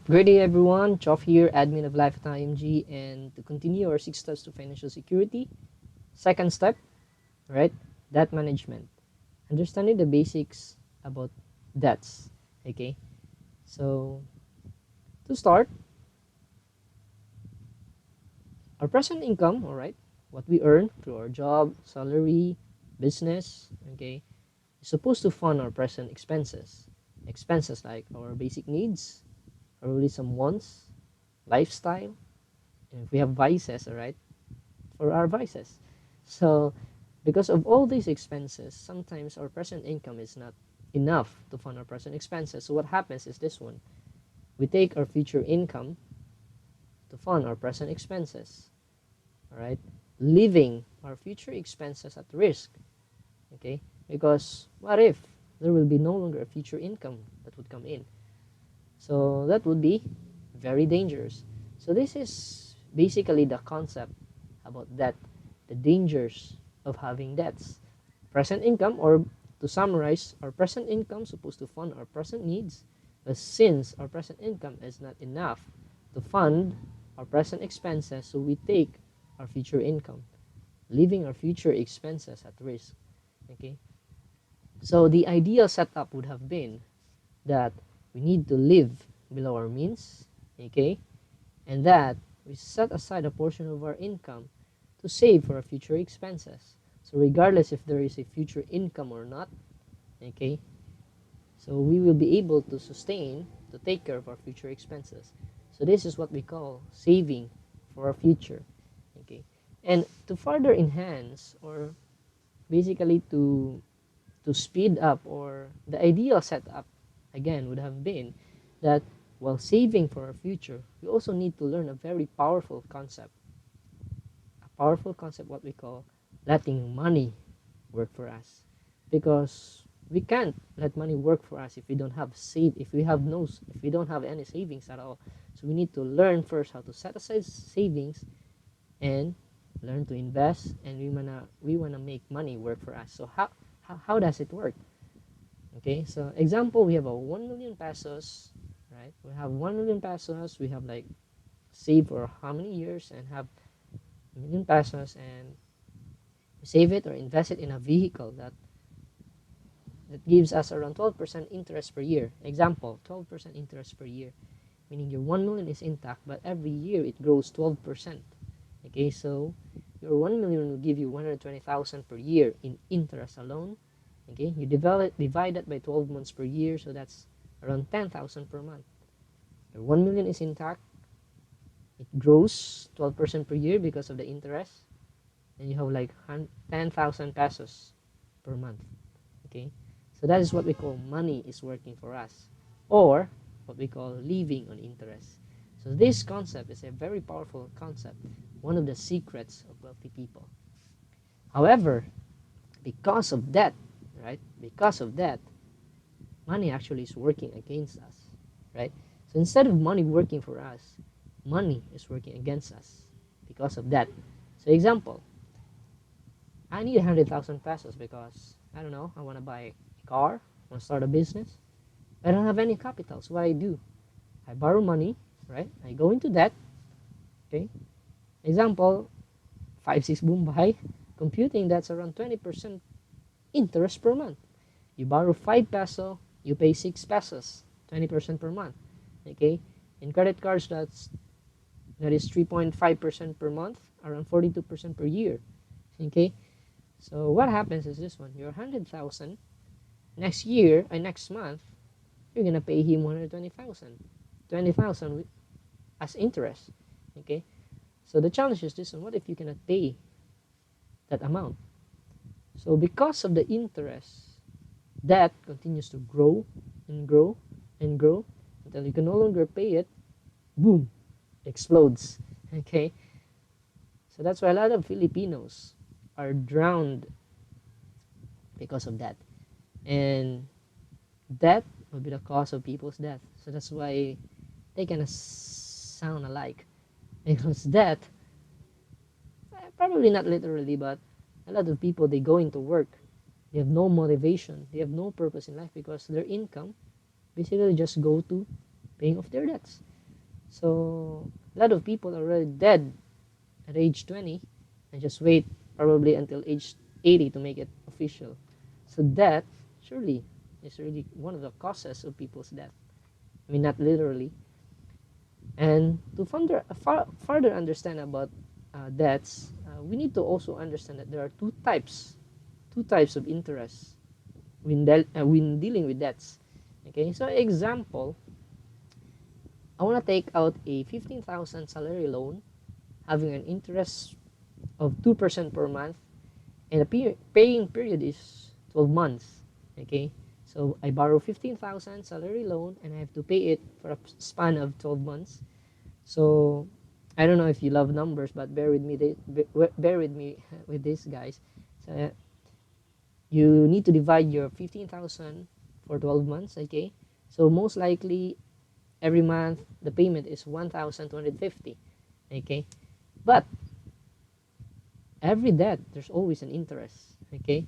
Great day, everyone. Choff here, admin of Life at IMG, and to continue our 6 steps to financial security. Second step, right? Debt management. Understanding the basics about debts. Okay, so to start, our present income, all right, what we earn through our job, salary, business, okay, is supposed to fund our present expenses. Expenses like our basic needs, probably some wants, lifestyle, and if we have vices, all right, for our vices. So, because of all these expenses, sometimes our present income is not enough to fund our present expenses. So, what happens is this one: we take our future income to fund our present expenses, all right, leaving our future expenses at risk. Okay, because what if there will be no longer a future income that would come in? So, that would be very dangerous. So, this is basically the concept about debt, the dangers of having debts. Present income, or to summarize, our present income is supposed to fund our present needs, but since our present income is not enough to fund our present expenses, so we take our future income, leaving our future expenses at risk. Okay, so the ideal setup would have been that we need to live below our means, okay, and that we set aside a portion of our income to save for our future expenses. So regardless if there is a future income or not, okay, so we will be able to sustain, to take care of our future expenses. So this is what we call saving for our future, okay. And to further enhance, or basically to speed up, or the ideal setup again would have been that while saving for our future, we also need to learn a very powerful concept, what we call letting money work for us. Because we can't let money work for us if we don't have if we don't have any savings at all. So we need to learn first how to set aside savings and learn to invest, and we wanna make money work for us. So how does it work? Okay, so example, we have a 1 million pesos, right? We have 1 million pesos, we have like save for how many years and have a million pesos, and save it or invest it in a vehicle that gives us around 12% interest per year. Example, 12% interest per year, meaning your 1 million is intact, but every year it grows 12%. Okay, so your 1 million will give you 120,000 per year in interest alone. Okay, you divide that by 12 months per year, so that's around 10,000 per month. Your 1 million is intact, it grows 12% per year because of the interest, and you have like 10,000 pesos per month. Okay, so that is what we call money is working for us, or what we call living on interest. So this concept is a very powerful concept, one of the secrets of wealthy people. However, because of that, right, because of that, money actually is working against us, right? So instead of money working for us, money is working against us because of that. So example, I need 100,000 pesos because, I don't know, I want to buy a car, I want to start a business. I don't have any capital, so what I do, I borrow money, right? I go into debt, okay? Example, 5-6 Bombay, computing that's around 20% interest per month. You borrow 5 peso, you pay 6 pesos, 20% per month, okay? In credit cards, that is 3.5% per month, around 42% per year, okay? So what happens is this one: your 100,000 next year, next month, you're gonna pay him 120,000, 20,000 as interest. Okay, so the challenge is this one: what if you cannot pay that amount? So because of the interest, debt continues to grow and grow and grow until you can no longer pay it. Boom, explodes. Okay, so that's why a lot of Filipinos are drowned because of that, and death will be the cause of people's death. So that's why they kind of sound alike. Because death, probably not literally, but a lot of people, they go into work. They have no motivation. They have no purpose in life because their income basically just go to paying off their debts. So a lot of people are already dead at age 20 and just wait probably until age 80 to make it official. So that surely is really one of the causes of people's death. I mean, not literally. And to further understand about deaths, we need to also understand that there are two types of interest when dealing with debts. Okay, so example, I want to take out a 15,000 salary loan having an interest of 2% per month, and the paying period is 12 months. Okay, so I borrow 15,000 salary loan and I have to pay it for a span of 12 months. So I don't know if you love numbers, but bear with me. Bear with me with this, guys. So you need to divide your 15,000 for 12 months. Okay, so most likely every month the payment is 1,250. Okay, but every debt there's always an interest. Okay,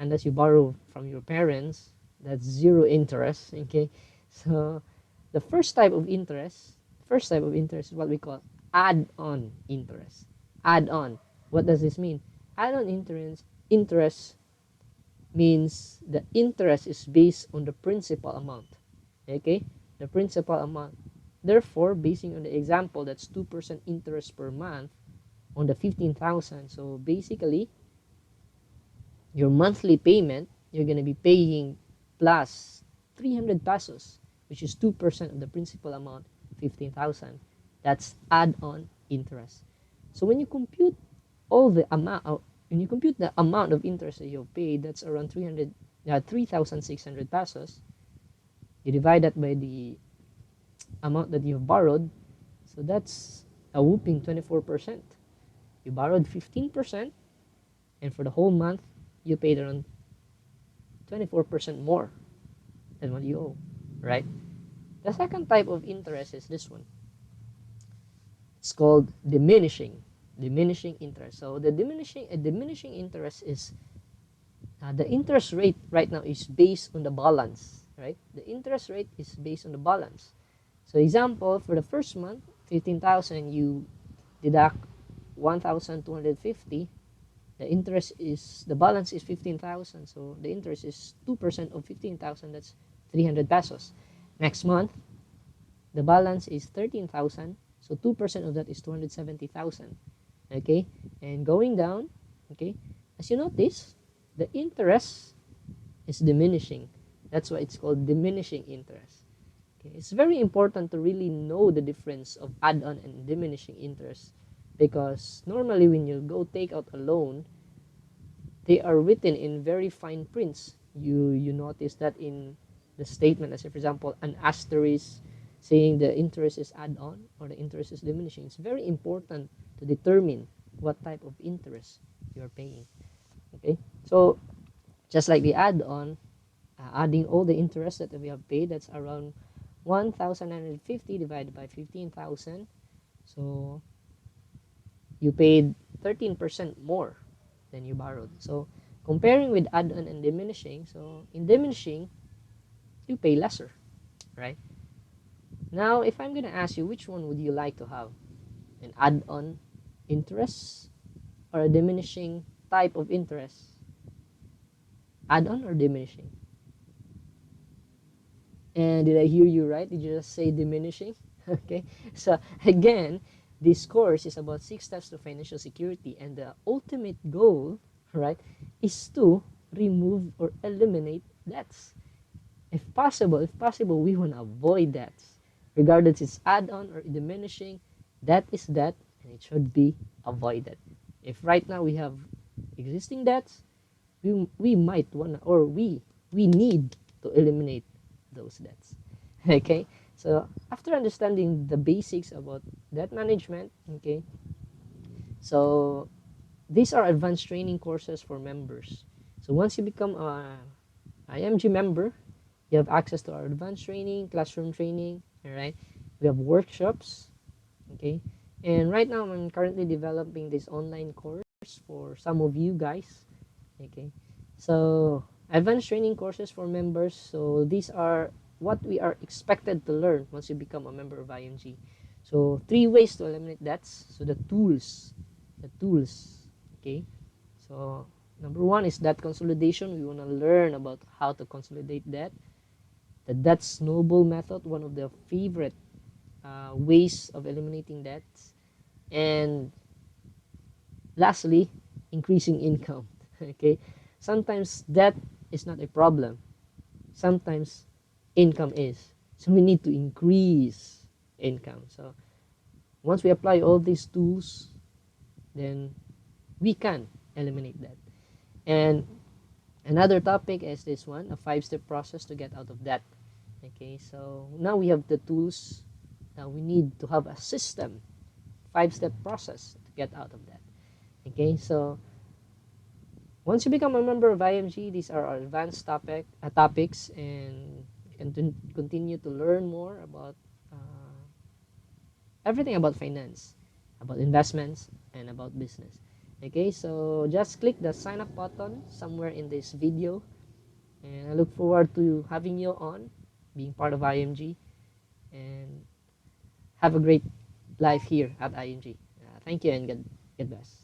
unless you borrow from your parents, that's zero interest. Okay, so the first type of interest is what we call add-on interest. Add-on, what does this mean? Add-on interest means the interest is based on the principal amount. Okay, the principal amount. Therefore, basing on the example, that's 2% interest per month on the 15,000. So basically, your monthly payment, you're going to be paying plus 300 pesos, which is 2% of the principal amount, 15,000. That's add-on interest. So when you compute all the amount, when you compute the amount of interest that you've paid, that's around 3,600 pesos. You divide that by the amount that you've borrowed, so that's a whooping 24%. You borrowed 15%, and for the whole month, you paid around 24% more than what you owe, right? The second type of interest is this one. It's called diminishing interest. So the diminishing interest is the interest rate right now is based on the balance, right? The interest rate is based on the balance. So example, for the first month, 15,000, you deduct 1,250. The balance is 15,000, so the interest is 2% of 15,000, that's 300 pesos. Next month, the balance is 13,000, so 2% of that is 270,000. Okay, and going down, okay, as you notice, the interest is diminishing. That's why it's called diminishing interest. Okay, it's very important to really know the difference of add-on and diminishing interest, because normally when you go take out a loan, they are written in very fine prints. You notice that in the statement, as if, for example, an asterisk saying the interest is add-on or the interest is diminishing. It's very important to determine what type of interest you're paying. Okay, so just like the add-on, adding all the interest that we have paid, that's around 1,950 divided by 15,000. So you paid 13% more than you borrowed. So comparing with add-on and diminishing, so in diminishing, you pay lesser, right? Now, if I'm going to ask you, which one would you like to have? An add-on interest or a diminishing type of interest? Add-on or diminishing? And did I hear you right? Did you just say diminishing? Okay, so again, this course is about 6 steps to financial security, and the ultimate goal, right, is to remove or eliminate debts. If possible, we want to avoid debts. Regardless it's add-on or diminishing, that is debt, and it should be avoided. If right now we have existing debts, we might want to, or we need to eliminate those debts. Okay, so after understanding the basics about debt management, okay, so these are advanced training courses for members. So once you become a IMG member, you have access to our advanced training, classroom training, all right? We have workshops, okay? And right now I'm currently developing this online course for some of you guys, okay? So advanced training courses for members. So these are what we are expected to learn once you become a member of IMG. So 3 ways to eliminate debts. So the tools, okay. So number 1 is debt consolidation. We want to learn about how to consolidate debt. The debt snowball method, one of the favorite ways of eliminating debts. And lastly, increasing income. Okay, sometimes debt is not a problem, sometimes income is, so we need to increase income. So once we apply all these tools, then we can eliminate that. And another topic is this one, a 5-step process to get out of debt. Okay, so now we have the tools. Now we need to have a system, 5-step process to get out of debt. Okay, so once you become a member of IMG, these are our advanced topics, and you can continue to learn more about everything about finance, about investments, and about business. Okay, so just click the sign up button somewhere in this video, and I look forward to having you on, being part of IMG, and have a great life here at IMG. Thank you, and God bless.